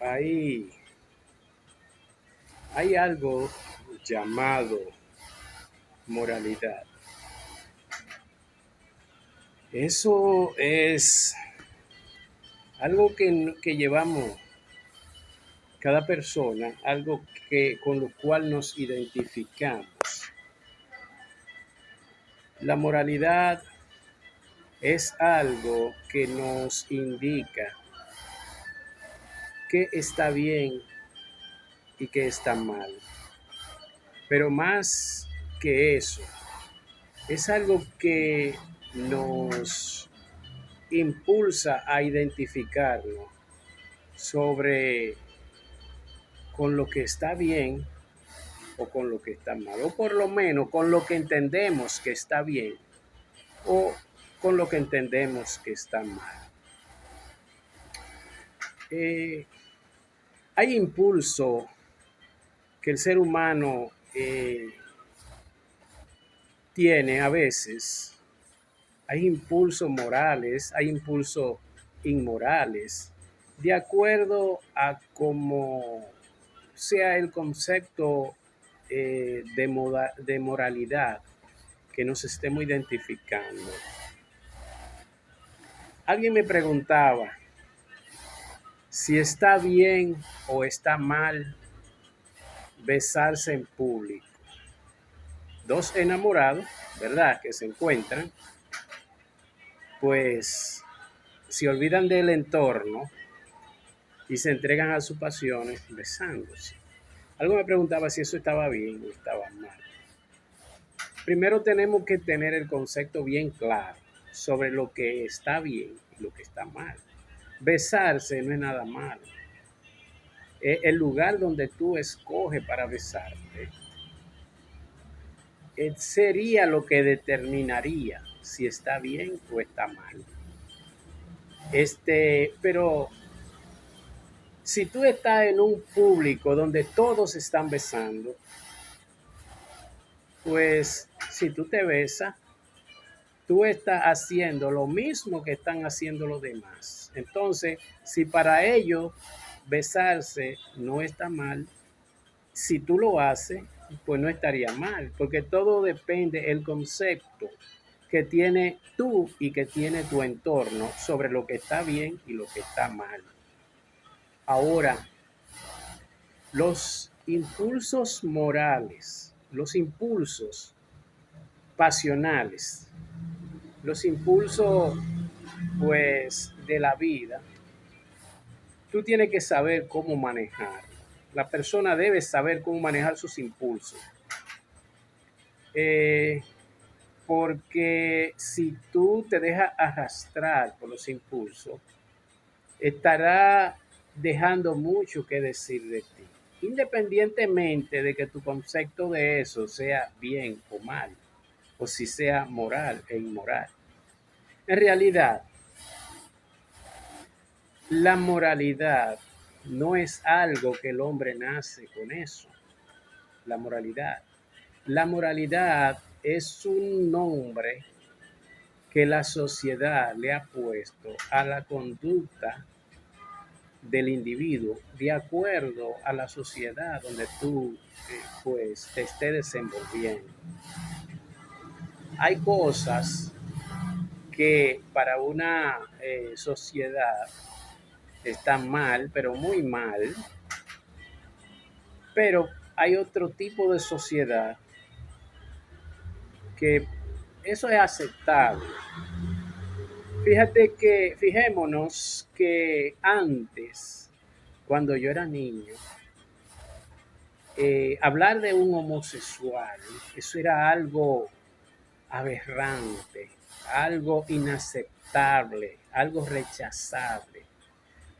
Hay, hay algo llamado moralidad. Eso es algo que llevamos cada persona, algo con lo cual nos identificamos. La moralidad es algo que nos indica qué está bien y qué está mal. Pero más que eso, es algo que nos impulsa a identificarnos sobre con lo que está bien o con lo que está mal, o por lo menos con lo que entendemos que está bien o con lo que entendemos que está mal. Eh, Hay impulso que el ser humano tiene a veces, hay impulsos morales, hay impulsos inmorales, de acuerdo a cómo sea el concepto de moralidad que nos estemos identificando. Alguien me preguntaba si está bien o está mal besarse en público. Dos enamorados, ¿verdad? Que se encuentran, pues se olvidan del entorno y se entregan a sus pasiones besándose. Algo me preguntaba si eso estaba bien o estaba mal. Primero tenemos que tener el concepto bien claro sobre lo que está bien y lo que está mal. Besarse no es nada malo. El lugar donde tú escoges para besarte sería lo que determinaría si está bien o está mal. Pero si tú estás en un público donde todos están besando, pues si tú te besas, tú estás haciendo lo mismo que están haciendo los demás. Entonces, si para ellos besarse no está mal, si tú lo haces, pues no estaría mal, porque todo depende del concepto que tiene tú y que tiene tu entorno sobre lo que está bien y lo que está mal. Ahora, los impulsos morales, los impulsos pasionales, los impulsos pues de la vida, tú tienes que saber cómo manejar. La persona debe saber cómo manejar sus impulsos. Eh, Porque si tú te dejas arrastrar por los impulsos, estará dejando mucho que decir de ti, independientemente de que tu concepto de eso sea bien o mal, o si sea moral e inmoral. En realidad, la moralidad no es algo que el hombre nace con eso. La moralidad. La moralidad es un nombre que la sociedad le ha puesto a la conducta del individuo de acuerdo a la sociedad donde tú pues te estés desenvolviendo. Hay cosas que para una sociedad están mal, pero muy mal, pero hay otro tipo de sociedad que eso es aceptable. Fijémonos que antes, cuando yo era niño, hablar de un homosexual, eso era algo aberrante, algo inaceptable, algo rechazable.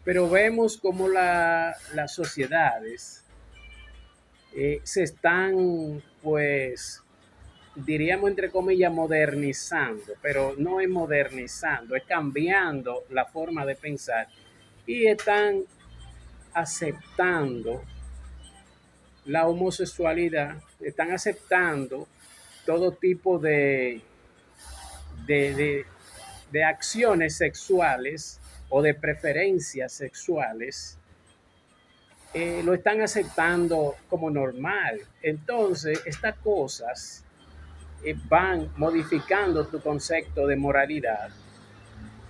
Pero vemos como las sociedades se están, pues, diríamos entre comillas, modernizando, pero no es modernizando, es cambiando la forma de pensar y están aceptando la homosexualidad, están aceptando todo tipo de, de, de acciones sexuales o de preferencias sexuales lo están aceptando como normal. Entonces, estas cosas van modificando tu concepto de moralidad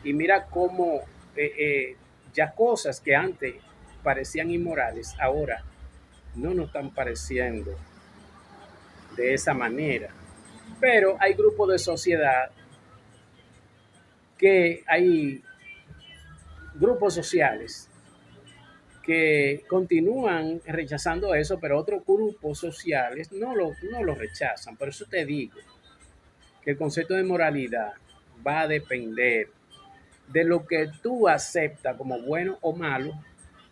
y mira cómo ya cosas que antes parecían inmorales, ahora no nos están pareciendo de esa manera. Pero hay grupos de sociedad hay grupos sociales que continúan rechazando eso, pero otros grupos sociales no lo rechazan. Por eso te digo que el concepto de moralidad va a depender de lo que tú aceptas como bueno o malo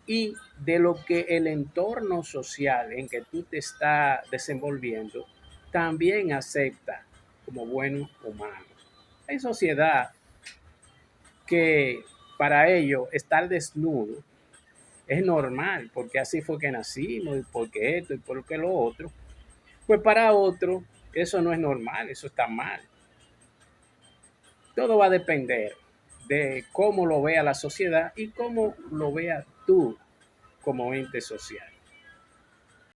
y de lo que el entorno social en que tú te estás desenvolviendo también acepta como bueno o malo. Hay sociedad que para ello estar desnudo es normal, porque así fue que nacimos, y porque esto, y porque lo otro. Pues para otro, eso no es normal, eso está mal. Todo va a depender de cómo lo vea la sociedad y cómo lo vea tú como ente social.